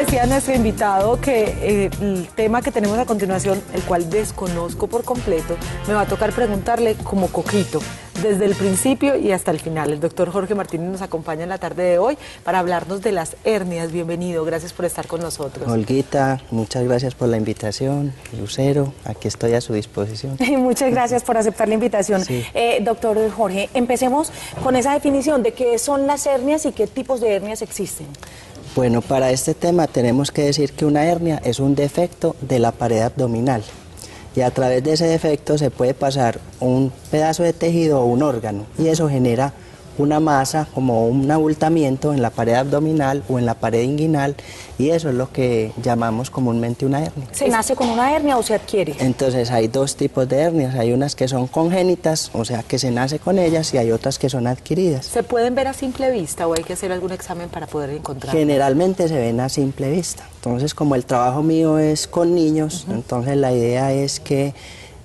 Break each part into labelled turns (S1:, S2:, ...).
S1: decía nuestro invitado que el tema que tenemos a continuación, el cual desconozco por completo, me va a tocar preguntarle como Coquito, desde el principio y hasta el final. El doctor Jorge Martínez nos acompaña en la tarde de hoy para hablarnos de las hernias. Bienvenido, gracias por estar con nosotros.
S2: Olguita, muchas gracias por la invitación. Lucero, aquí estoy a su disposición.
S1: Muchas gracias por aceptar la invitación.
S2: Sí.
S1: Doctor Jorge, empecemos con esa definición de qué son las hernias y qué tipos de hernias existen.
S2: Bueno, para este tema tenemos que decir que una hernia es un defecto de la pared abdominal y a través de ese defecto se puede pasar un pedazo de tejido o un órgano y eso genera una masa como un abultamiento en la pared abdominal o en la pared inguinal y eso es lo que llamamos comúnmente una hernia.
S1: ¿Se nace con una hernia o se adquiere?
S2: Entonces hay dos tipos de hernias, hay unas que son congénitas, o sea que se nace con ellas y hay otras que son adquiridas.
S1: ¿Se pueden ver a simple vista o hay que hacer algún examen para poder encontrar?
S2: Generalmente se ven a simple vista, entonces como el trabajo mío es con niños, entonces la idea es que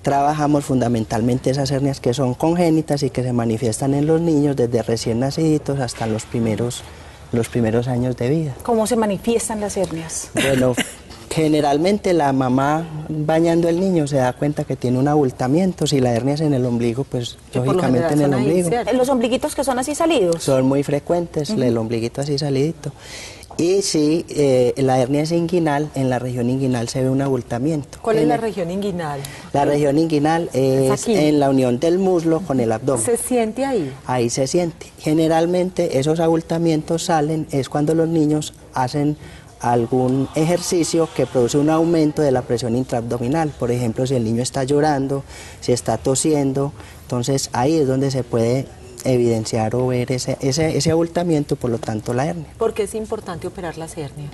S2: trabajamos fundamentalmente esas hernias que son congénitas y que se manifiestan en los niños desde recién naciditos hasta los primeros años de vida.
S1: ¿Cómo se manifiestan las hernias?
S2: Bueno, generalmente la mamá bañando al niño se da cuenta que tiene un abultamiento. Si la hernia es en el ombligo, pues lógicamente en el ombligo.
S1: ¿Los ombliguitos que son así salidos?
S2: Son muy frecuentes, el ombliguito así salidito. Y si la hernia es inguinal, en la región inguinal se ve un abultamiento.
S1: ¿Cuál es la región inguinal?
S2: La región inguinal es en la unión del muslo con el abdomen.
S1: ¿Se siente ahí?
S2: Ahí se siente. Generalmente esos abultamientos salen es cuando los niños hacen algún ejercicio que produce un aumento de la presión intraabdominal. Por ejemplo, si el niño está llorando, si está tosiendo, entonces ahí es donde se puede evidenciar o ver ese abultamiento, por lo tanto la hernia.
S1: ¿Por qué es importante operar las hernias?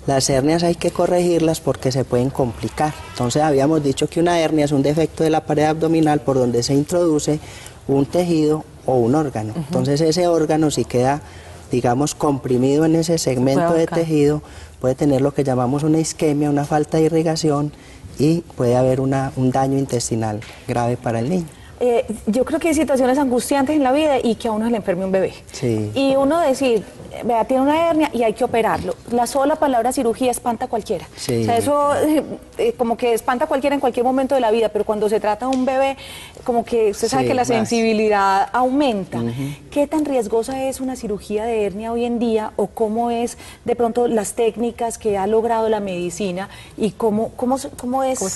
S2: Las hernias hay que corregirlas porque se pueden complicar. Entonces habíamos dicho que una hernia es un defecto de la pared abdominal por donde se introduce un tejido o un órgano. Entonces ese órgano si queda, digamos, comprimido en ese segmento de tejido, puede tener lo que llamamos una isquemia, una falta de irrigación y puede haber un daño intestinal grave para el niño.
S1: Yo creo que hay situaciones angustiantes en la vida y que a uno se le enferme un bebé.
S2: Sí.
S1: Y uno decir, vea, tiene una hernia y hay que operarlo. La sola palabra cirugía espanta a cualquiera.
S2: Sí.
S1: O sea, eso como que espanta a cualquiera en cualquier momento de la vida, pero cuando se trata de un bebé, como que usted sabe que la sensibilidad aumenta. ¿Qué tan riesgosa es una cirugía de hernia hoy en día o cómo es de pronto las técnicas que ha logrado la medicina y cómo es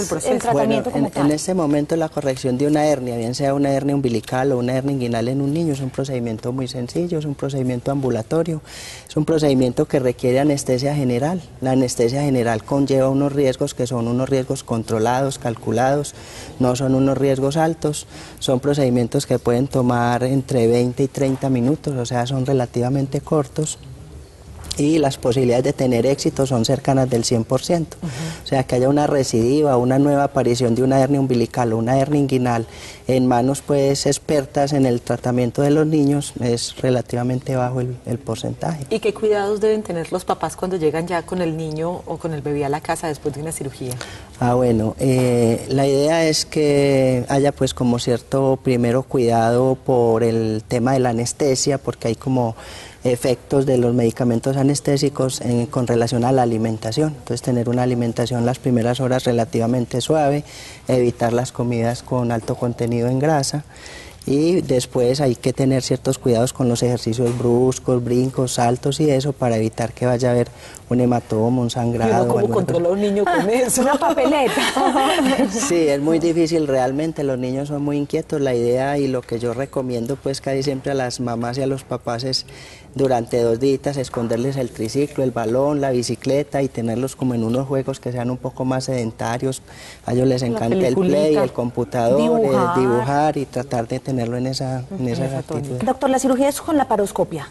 S1: el proceso? El tratamiento como tal?
S2: En este momento la corrección de una hernia, bien sea una hernia umbilical o una hernia inguinal en un niño, es un procedimiento muy sencillo, es un procedimiento ambulatorio, es un procedimiento que requiere anestesia general. La anestesia general conlleva unos riesgos que son unos riesgos controlados, calculados, no son unos riesgos altos, son procedimientos que pueden tomar entre 20 y 30 minutos, o sea, son relativamente cortos. Y las posibilidades de tener éxito son cercanas del 100%. O sea, que haya una recidiva, una nueva aparición de una hernia umbilical o una hernia inguinal en manos pues expertas en el tratamiento de los niños es relativamente bajo el porcentaje.
S1: ¿Y qué cuidados deben tener los papás cuando llegan ya con el niño o con el bebé a la casa después de una cirugía?
S2: Bueno, la idea es que haya pues como cierto primero cuidado por el tema de la anestesia, porque hay como efectos de los medicamentos anestésicos con relación a la alimentación. Entonces tener una alimentación las primeras horas relativamente suave, evitar las comidas con alto contenido en grasa y después hay que tener ciertos cuidados con los ejercicios bruscos, brincos, saltos y eso para evitar que vaya a haber un hematoma, un sangrado.
S1: ¿Cómo controla un niño con eso? Una papeleta.
S2: Sí, es muy difícil realmente, los niños son muy inquietos. La idea y lo que yo recomiendo pues casi siempre a las mamás y a los papás es durante 2 días esconderles el triciclo, el balón, la bicicleta y tenerlos como en unos juegos que sean un poco más sedentarios. A ellos les encanta el play, el computador, dibujar y tratar de tenerlo en esa actitud.
S1: Doctor, ¿la cirugía es con laparoscopia?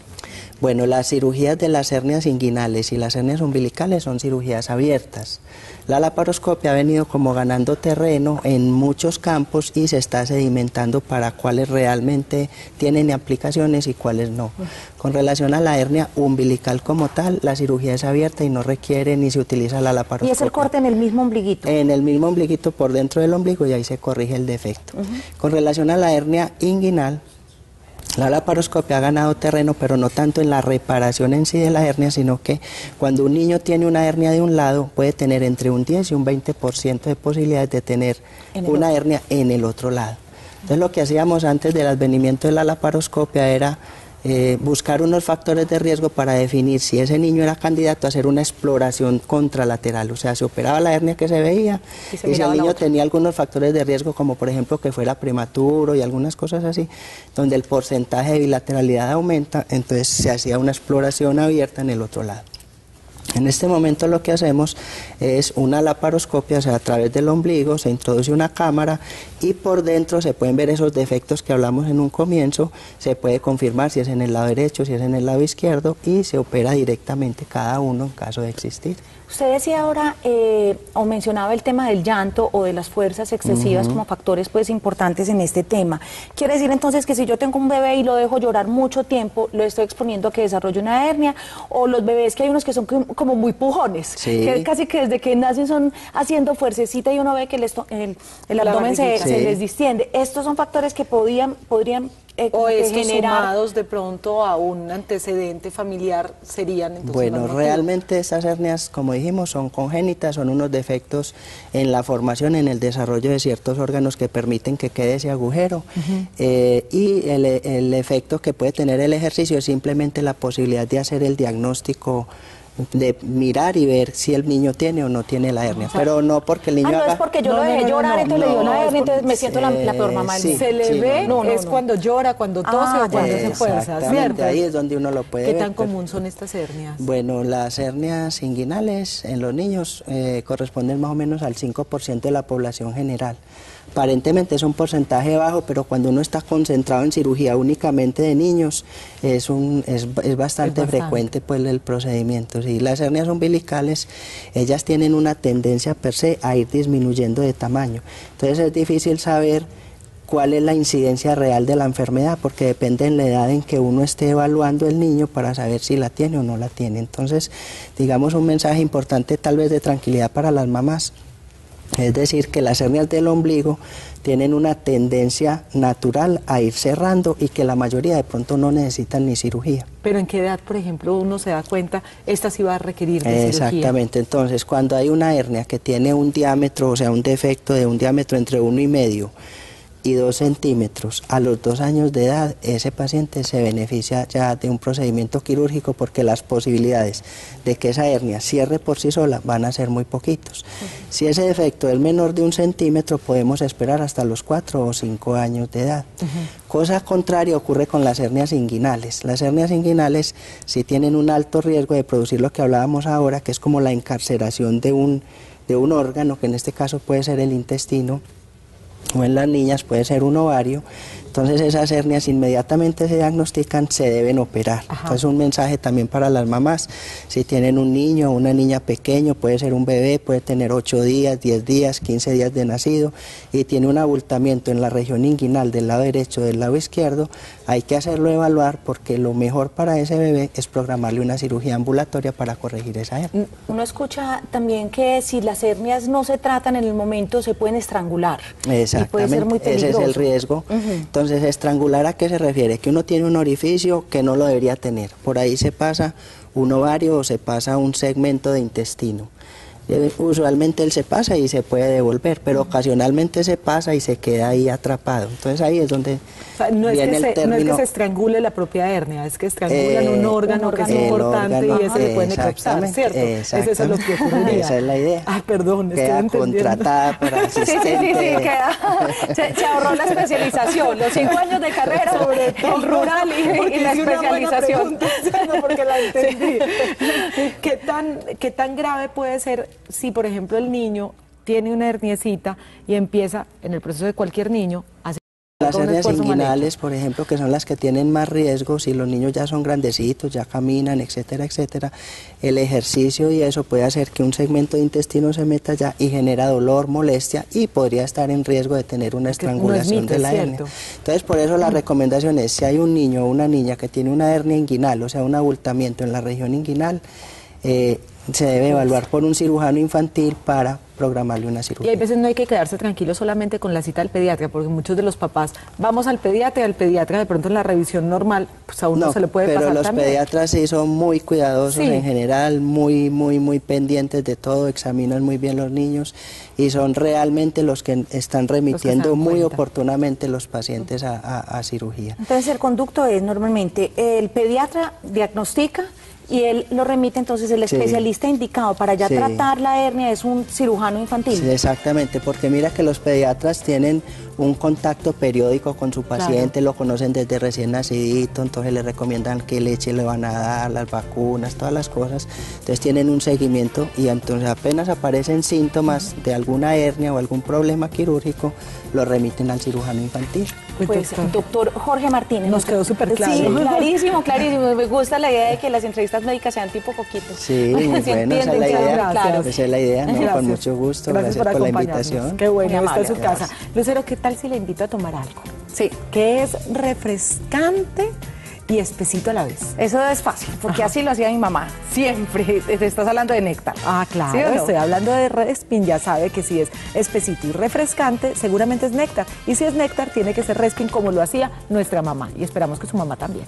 S2: Bueno, las cirugías de las hernias inguinales y las hernias umbilicales son cirugías abiertas. La laparoscopia ha venido como ganando terreno en muchos campos y se está sedimentando para cuáles realmente tienen aplicaciones y cuáles no. Con relación a la hernia umbilical como tal, la cirugía es abierta y no requiere ni se utiliza la laparoscopia.
S1: ¿Y es el corte en el mismo ombliguito?
S2: En el mismo ombliguito por dentro del ombligo y ahí se corrige el defecto. Con relación a la hernia inguinal, La laparoscopia ha ganado terreno, pero no tanto en la reparación en sí de la hernia, sino que cuando un niño tiene una hernia de un lado, puede tener entre un 10 y un 20% de posibilidades de tener una hernia en el otro lado. Entonces lo que hacíamos antes del advenimiento de la laparoscopia era buscar unos factores de riesgo para definir si ese niño era candidato a hacer una exploración contralateral, o sea, se operaba la hernia que se veía y si el niño tenía algunos factores de riesgo, como por ejemplo que fuera prematuro y algunas cosas así, donde el porcentaje de bilateralidad aumenta, entonces se hacía una exploración abierta en el otro lado. En este momento lo que hacemos es una laparoscopia, o sea, a través del ombligo se introduce una cámara y por dentro se pueden ver esos defectos que hablamos en un comienzo, se puede confirmar si es en el lado derecho, si es en el lado izquierdo y se opera directamente cada uno en caso de existir.
S1: Usted decía ahora, o mencionaba el tema del llanto o de las fuerzas excesivas como factores pues importantes en este tema. Quiere decir entonces que si yo tengo un bebé y lo dejo llorar mucho tiempo, lo estoy exponiendo a que desarrolle una hernia, o los bebés que hay unos que son como muy pujones, que casi que desde que nacen son haciendo fuercecita y uno ve que el abdomen se les distiende. Estos son factores que podrían
S3: o estos sumados de pronto a un antecedente familiar serían entonces.
S2: Bueno, realmente estas hernias, como dijimos, son congénitas, son unos defectos en la formación, en el desarrollo de ciertos órganos que permiten que quede ese agujero y el efecto que puede tener el ejercicio es simplemente la posibilidad de hacer el diagnóstico, de mirar y ver si el niño tiene o no tiene la hernia, pero no porque el niño
S1: no es porque yo lo dejé llorar, entonces le dio la hernia, entonces me siento la peor mamá del mundo.
S3: Se le ve, es cuando llora, cuando tose o cuando hace fuerza, ¿cierto?
S2: Ahí es donde uno lo puede ver.
S3: ¿Qué tan común son estas hernias?
S2: Bueno, las hernias inguinales en los niños corresponden más o menos al 5% de la población general. Aparentemente es un porcentaje bajo, pero cuando uno está concentrado en cirugía únicamente de niños, es bastante frecuente pues el procedimiento. Sí, las hernias umbilicales, ellas tienen una tendencia per se a ir disminuyendo de tamaño. Entonces es difícil saber cuál es la incidencia real de la enfermedad, porque depende de la edad en que uno esté evaluando el niño para saber si la tiene o no la tiene. Entonces, digamos un mensaje importante tal vez de tranquilidad para las mamás. Es decir, que las hernias del ombligo tienen una tendencia natural a ir cerrando y que la mayoría de pronto no necesitan ni cirugía.
S3: Pero ¿en qué edad, por ejemplo, uno se da cuenta, esta sí va a requerir de cirugía?
S2: Exactamente, entonces cuando hay una hernia que tiene un diámetro, o sea, un defecto de un diámetro entre 1,5 y 2 centímetros a los 2 años de edad, ese paciente se beneficia ya de un procedimiento quirúrgico porque las posibilidades de que esa hernia cierre por sí sola van a ser muy poquitos. Si ese defecto es menor de 1 centímetro, podemos esperar hasta los 4 o 5 años de edad. Cosa contraria ocurre con las hernias inguinales. Las hernias inguinales sí tienen un alto riesgo de producir lo que hablábamos ahora, que es como la encarceración de un órgano, que en este caso puede ser el intestino, o en las niñas puede ser un ovario. Entonces esas hernias inmediatamente se diagnostican, se deben operar. Entonces un mensaje también para las mamás, si tienen un niño o una niña pequeño, puede ser un bebé, puede tener 8 días, 10 días, 15 días de nacido y tiene un abultamiento en la región inguinal del lado derecho o del lado izquierdo, hay que hacerlo evaluar porque lo mejor para ese bebé es programarle una cirugía ambulatoria para corregir esa hernia.
S1: Uno escucha también que si las hernias no se tratan en el momento se pueden estrangular.
S2: Exactamente,
S1: y puede ser muy peligroso.
S2: Ese es el riesgo. Entonces, ¿estrangular a qué se refiere? Que uno tiene un orificio que no lo debería tener. Por ahí se pasa un ovario o se pasa un segmento de intestino. Usualmente él se pasa y se puede devolver, pero ocasionalmente se pasa y se queda ahí atrapado. Entonces ahí es donde viene el término.
S3: No es que se estrangule la propia hernia, es que estrangulan un órgano que es importante y ese le pueden eclipsar, ¿cierto? Eso es lo que ocurriría.
S2: Esa es la idea.
S3: Ah, perdón,
S2: queda contratada para asistente.
S1: Se ahorró la especialización, los 5 años de carrera, sobre todo, el rural y la especialización.
S3: Porque la entendí. ¿Qué tan grave puede ser si, por ejemplo, el niño tiene una herniecita y empieza, en el proceso de cualquier niño, a hacer
S2: las hernias inguinales, por ejemplo, que son las que tienen más riesgo, si los niños ya son grandecitos, ya caminan, etcétera, etcétera, el ejercicio y eso puede hacer que un segmento de intestino se meta allá y genera dolor, molestia y podría estar en riesgo de tener una estrangulación de la hernia. Entonces, por eso la recomendación es, si hay un niño o una niña que tiene una hernia inguinal, o sea, un abultamiento en la región inguinal, se debe evaluar por un cirujano infantil para programarle una cirugía.
S3: Y hay veces no hay que quedarse tranquilo solamente con la cita al pediatra, porque muchos de los papás vamos al pediatra y al pediatra de pronto en la revisión normal, pues a uno se le puede pasar
S2: pero
S3: también.
S2: los pediatras sí son muy cuidadosos en general, muy pendientes de todo, examinan muy bien los niños y son realmente los que están remitiendo muy oportunamente los pacientes a cirugía.
S1: Entonces el conducto es normalmente el pediatra diagnostica y él lo remite, entonces el especialista indicado para ya tratar la hernia es un cirujano infantil.
S2: Sí, exactamente, porque mira que los pediatras tienen un contacto periódico con su paciente, lo conocen desde recién nacidito, entonces le recomiendan qué leche le van a dar, las vacunas, todas las cosas, entonces tienen un seguimiento y entonces apenas aparecen síntomas de alguna hernia o algún problema quirúrgico, lo remiten al cirujano infantil.
S1: Pues doctor Jorge Martínez.
S3: Nos quedó súper claro.
S1: Sí, clarísimo. Me gusta la idea de que las entrevistas médicas sean tipo Coquito.
S2: Sí, muy bueno, esa es la idea.
S3: Claro.
S2: Esa es la idea, ¿no? Con mucho gusto. Gracias por la invitación.
S3: Qué bueno, esta es su casa. Lucero, ¿qué tal si le invito a tomar algo?
S1: Sí.
S3: Que es refrescante y espesito a la vez.
S1: Eso es fácil, porque así lo hacía mi mamá. Siempre. Te estás hablando de néctar.
S3: Ah, claro.
S1: ¿Sí o no?
S3: Estoy hablando de Respin. Ya sabe que si es espesito y refrescante, seguramente es néctar. Y si es néctar, tiene que ser Respin como lo hacía nuestra mamá. Y esperamos que su mamá también.